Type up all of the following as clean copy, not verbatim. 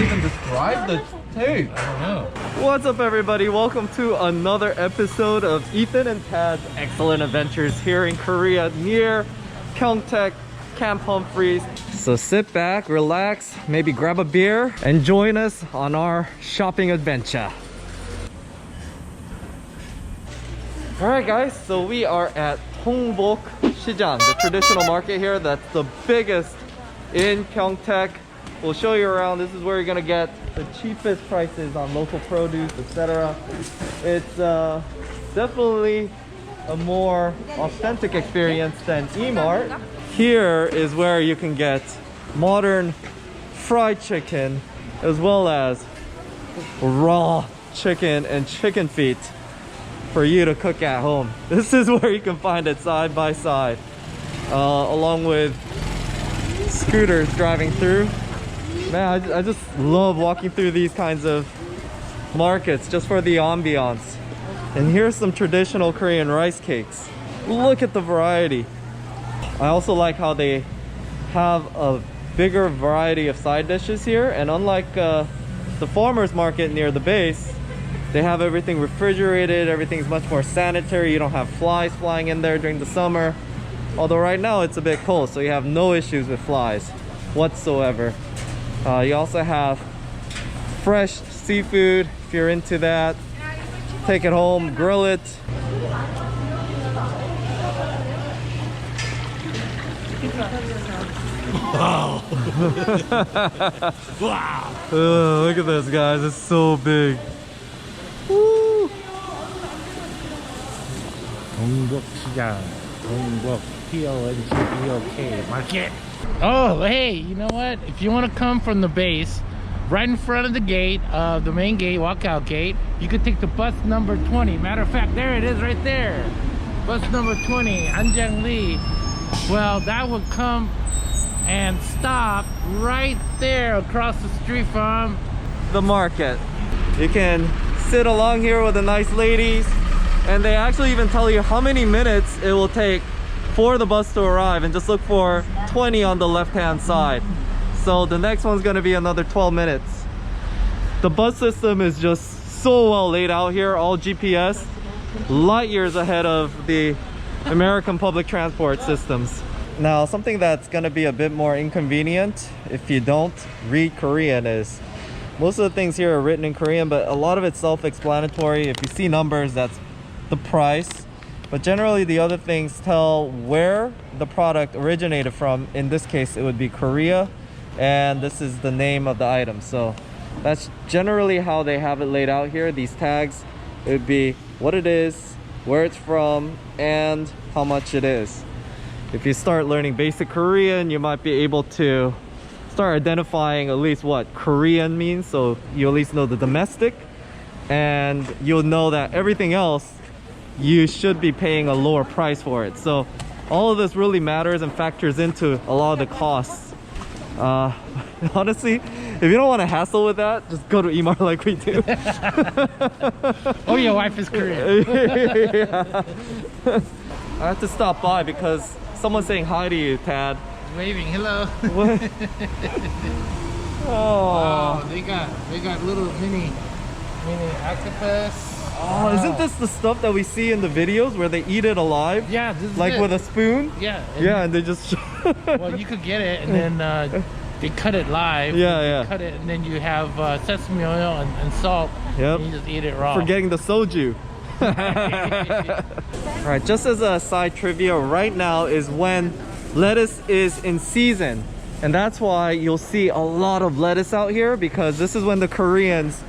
even describe the taste? I don't know. What's up, everybody? Welcome to another episode of Ethan and Tad's excellent adventures here in Korea near Pyeongtaek, Camp Humphreys. So sit back, relax, maybe grab a beer and join us on our shopping adventure. Alright guys, so we are at Tongbok Shijang, the traditional market here. That's the biggest in Pyeongtaek. We'll show you around. This is where you're gonna get the cheapest prices on local produce, etc. It's definitely a more authentic experience than E-Mart. Here is where you can get modern fried chicken as well as raw chicken and chicken feet for you to cook at home. This is where you can find it side by side, along with scooters driving through. Man, I just love walking through these kinds of markets just for the ambiance. And here's some traditional Korean rice cakes. Look at the variety. I also like how they have a bigger variety of side dishes here, and unlike the farmers market near the base, they have everything refrigerated. Everything's much more sanitary. You don't have flies flying in there during the summer, although right now it's a bit cold, so you have no issues with flies whatsoever. You also have fresh seafood if you're into that. Take it home, grill it. Wow. Wow. Look at this, guys. It's so big. Woo. Tongbok Shijang, Tongbok Pyeongtaek Market. Oh, hey, you know what? If you want to come from the base, right in front of the gate, the main gate, walkout gate, you could take the bus number 20. Matter of fact, there it is right there. Bus number 20, Anjang Lee. Well, that would come and stop right there across the street from the market. You can sit along here with the nice ladies, and they actually even tell you how many minutes it will take for the bus to arrive, and just look for 20 on the left hand side. So the next one's going to be another 12 minutes. The bus system is just so well laid out here, all GPS, light years ahead of the American public transport systems. Now, something that's going to be a bit more inconvenient if you don't read Korean is most of the things here are written in Korean, but a lot of it's self-explanatory. If you see numbers, that's the price. But generally, the other things tell where the product originated from. In this case, it would be Korea, and this is the name of the item. So that's generally how they have it laid out here. These tags, it would be what it is, where it's from, and how much it is. If you start learning basic Korean, you might be able to start identifying at least what Korean means, so you at least know the domestic, and you'll know that everything else you should be paying a lower price for it. So all of this really matters and factors into a lot of the costs. Honestly, if you don't want to hassle with that, just go to E-Mart like we do. Oh, your wife is Korean. Yeah. I have to stop by because someone's saying hi to you, Tad. Waving, hello. What? Oh, wow, they got little mini octopus. Oh, isn't this the stuff that we see in the videos where they eat it alive? Yeah, this is like it. with a spoon? Yeah. Yeah, and they just well, you could get it and then they cut it live. Yeah. Cut it and then you have sesame oil and salt. Yep. And you just eat it raw. Forgetting the soju. Alright, just as a side trivia, right now is when lettuce is in season. And that's why you'll see a lot of lettuce out here, because this is when the Koreans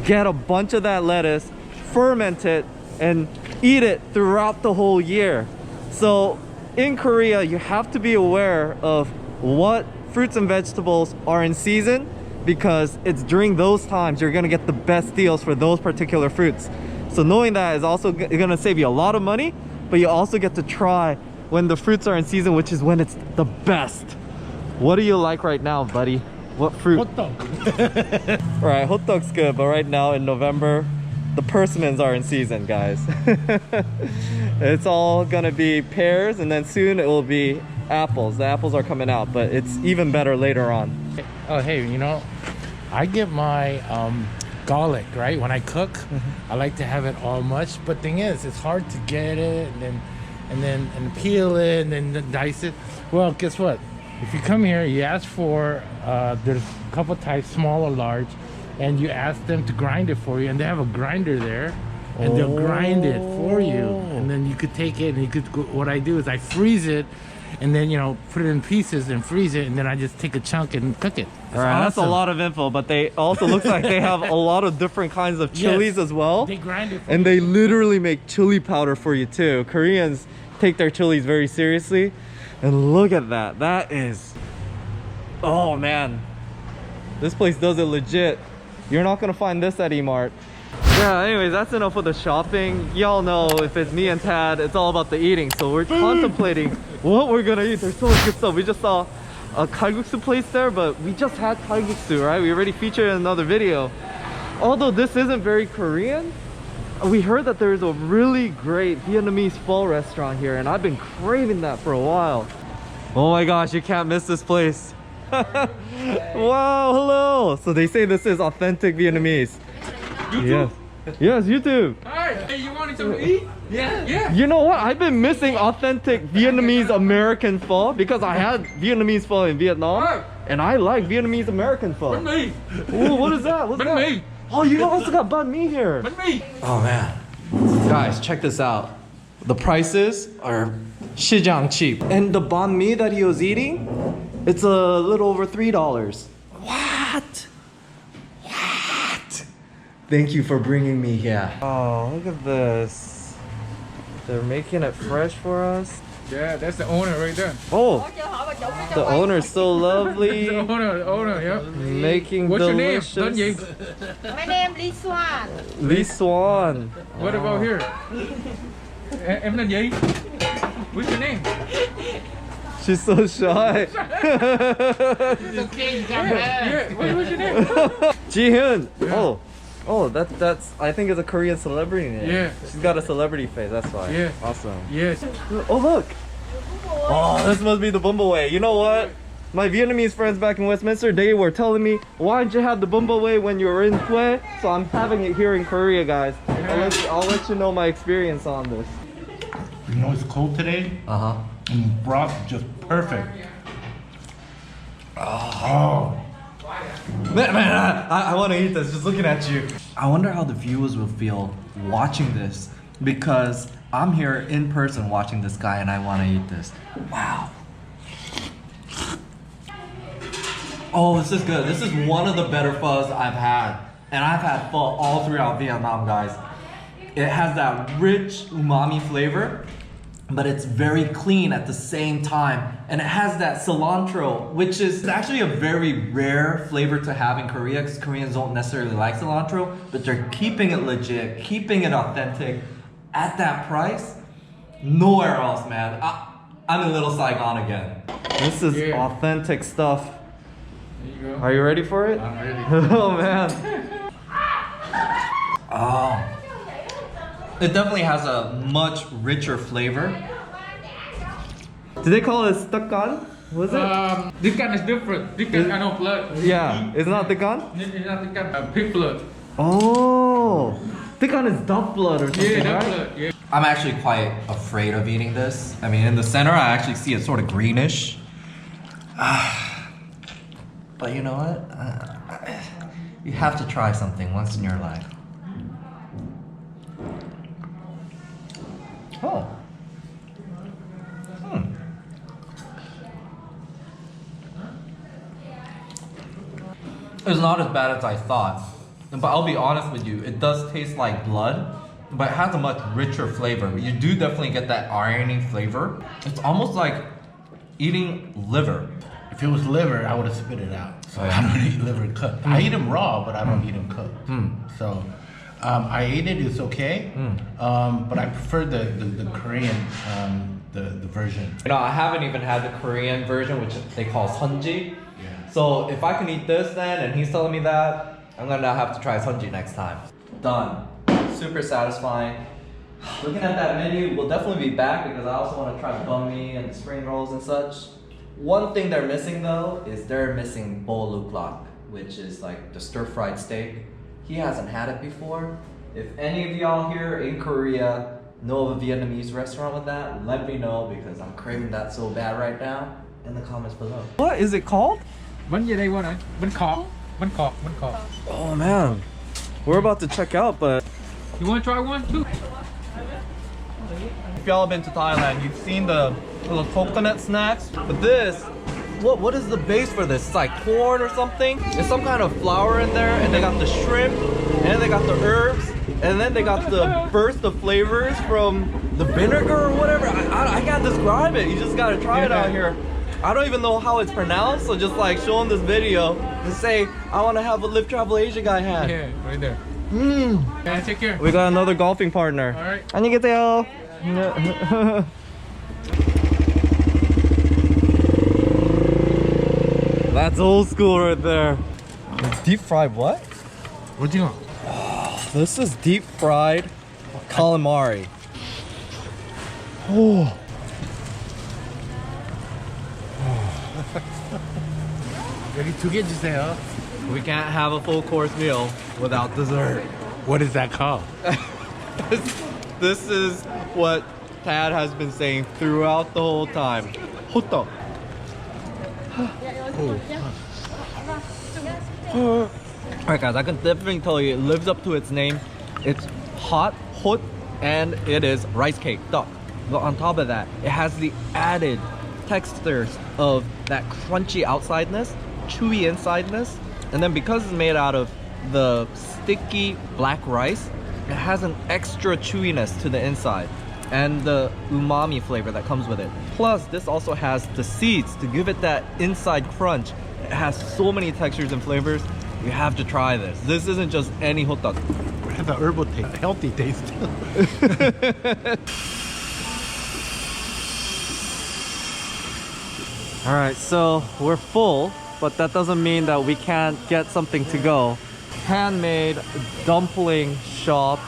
get a bunch of that lettuce, ferment it, and eat it throughout the whole year. So in Korea, you have to be aware of what fruits and vegetables are in season, because it's during those times you're gonna get the best deals for those particular fruits. So knowing that is also gonna save you a lot of money, but you also get to try when the fruits are in season, which is when it's the best. What do you like right now, buddy? What fruit? Hot dog. Right, hot dog's good, but right now in November, the persimmons are in season, guys. It's all gonna be pears, and then soon it will be apples. The apples are coming out, but it's even better later on. Oh, hey, you know, I get my garlic, right? When I cook, I like to have it all mushed. But thing is, it's hard to get it and peel it and then dice it. Well, guess what? If you come here, you ask for, there's a couple types, small or large, and you ask them to grind it for you, and they have a grinder there, and they'll grind it for you, and then you could take it, and you could, what I do is I freeze it, and then, you know, put it in pieces and freeze it, and then I just take a chunk and cook it. All right, that's a lot of info, but they also looks like they have a lot of different kinds of chilies as well. They grind it for and you. they literally make chili powder for you too. Koreans take their chilies very seriously. And look at that. That is... Oh man. This place does it legit. You're not gonna find this at E-Mart. Yeah, anyways, that's enough of the shopping. Y'all know if it's me and Tad, it's all about the eating. So we're contemplating what we're gonna eat. There's so much good stuff. We just saw a kalguksu place there, but we just had kalguksu, right? We already featured in another video. Although this isn't very Korean, we heard that there's a really great Vietnamese Pho restaurant here, and I've been craving that for a while. Oh my gosh, you can't miss this place. Wow, hello. So they say this is authentic Vietnamese. YouTube? Yes, YouTube. Hi, hey, you wanted something to eat? Yeah. You know what? I've been missing authentic Vietnamese American pho because I had Vietnamese pho in Vietnam, Oh. and I like Vietnamese American pho. Bánh mì. Ooh, what is that? What's Bánh that? mì. Oh, you also got banh mi here. Bánh mì. Oh man. Guys, check this out. The prices are Shijang cheap. And the banh mi that he was eating, it's a little over $3. What? What? Thank you for bringing me here. Oh, look at this. They're making it fresh for us. Yeah, that's the owner right there. Oh, the owner's so lovely. The owner, yeah. Making What's delicious. your name? My name Lee Swan. Lee Swan. What about here? Em là gì? What's your name? She's so shy. It's okay, you got Yeah, what's your name? Jihyun. Yeah. Oh, that's I think it's a Korean celebrity name. Yeah. She's got a celebrity face, that's why. Yeah. Awesome. Yes. Oh look. Oh, this must be the Bumbaway. You know what? My Vietnamese friends back in Westminster, they were telling me, why didn't you have the Bumbaway when you were in Hue? So I'm having it here in Korea, guys. I'll let you know my experience on this. You know it's cold today, Uh-huh. and broth is just perfect. Oh. Man, I want to eat this just looking at you. I wonder how the viewers will feel watching this, because I'm here in person watching this guy and I want to eat this. Wow. Oh, this is good. This is one of the better phos I've had. And I've had pho all throughout Vietnam, guys. It has that rich umami flavor, but it's very clean at the same time. And it has that cilantro, which is actually a very rare flavor to have in Korea, because Koreans don't necessarily like cilantro, but they're keeping it legit, keeping it authentic at that price. Nowhere else, man. I'm in Little Saigon again. This is Yeah. authentic stuff. There you go. Are you ready for it? I'm ready. Oh man. Oh. It definitely has a much richer flavor. Do they call it stukkan? Was it? This kind is different. This kind, I know blood. Yeah, it's not tikkan? It's not this kind. Pig blood. Oh, tikkan is duck blood or something, Yeah, that right? blood. Yeah. I'm actually quite afraid of eating this. I mean, in the center, I actually see it sort of greenish. But you know what? You have to try something once in your life. Oh. It's not as bad as I thought. But I'll be honest with you, it does taste like blood, but it has a much richer flavor. You do definitely get that irony flavor. It's almost like eating liver. If it was liver, I would have spit it out. So Oh, yeah. I don't eat liver cooked. I eat them raw, but I don't eat them cooked. So I ate it. It's okay. But I prefer the Korean the version. You know, I haven't even had the Korean version, which they call sunji. Yeah. So if I can eat this then, and he's telling me that, I'm gonna have to try sunji next time. Done. Super satisfying. Looking at that menu, we'll definitely be back because I also want to try banh mi and spring rolls and such. One thing they're missing though is they're missing bo luk lak. which is like the stir-fried steak. He hasn't had it before. If any of y'all here in Korea know of a Vietnamese restaurant with that, let me know because I'm craving that so bad right now in the comments below. What is it called? Bánh gì đây Quân ơi? Bánh khọt. Bánh khọt. Oh man, we're about to check out, but You want to try one too? if y'all have been to Thailand, you've seen the little coconut snacks. But this, what is the base for this? It's like corn or something. There's some kind of flour in there, and they got the shrimp, and then they got the herbs, and then they got the burst of flavors from the vinegar or whatever. I can't describe it. You just gotta try it out here. I don't even know how it's pronounced, so just like show them this video and say, I want to have what Live Travel Asia guy had. Yeah, right there. Yeah, take care. We got another golfing partner. All right. 안녕히 계세요. That's old school right there. Deep fried what? 오징어. This is deep fried calamari. Oh. 여기 2개 주세요. We can't have a full course meal without dessert. What is that called? This is what Tad has been saying throughout the whole time. 호떡. Alright guys, I can definitely tell you it lives up to its name. It's hot, and it is rice cake, duck. But on top of that, it has the added textures of that crunchy outsideness, chewy insideness, and then because it's made out of the sticky black rice, it has an extra chewiness to the inside and the umami flavor that comes with it. Plus, this also has the seeds to give it that inside crunch. It has so many textures and flavors. You have to try this. This isn't just any hotak. It has a herbal taste, healthy taste. All right, so we're full, but that doesn't mean that we can't get something to go. Handmade dumpling shop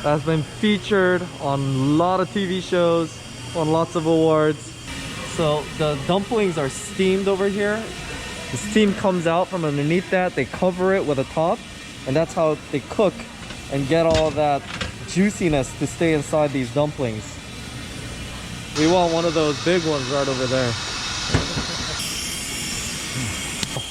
that's been featured on a lot of TV shows, on lots of awards. So the dumplings are steamed over here. The steam comes out from underneath that. They cover it with a top, and that's how they cook and get all that juiciness to stay inside these dumplings. We want one of those big ones right over there.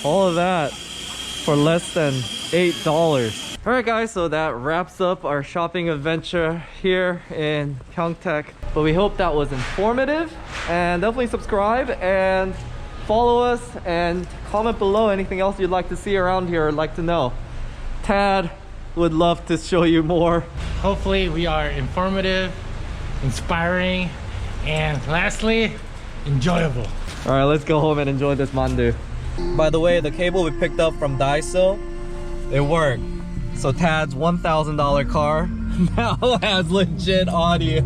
All of that for less than $8. Alright guys, so that wraps up our shopping adventure here in Pyeongtaek. But we hope that was informative, and definitely subscribe and follow us and comment below anything else you'd like to see around here or like to know. Tad would love to show you more. Hopefully we are informative, inspiring, and lastly, enjoyable. Alright, let's go home and enjoy this mandu. By the way, the cable we picked up from Daiso, it worked. So Tad's $1,000 car now has legit audio.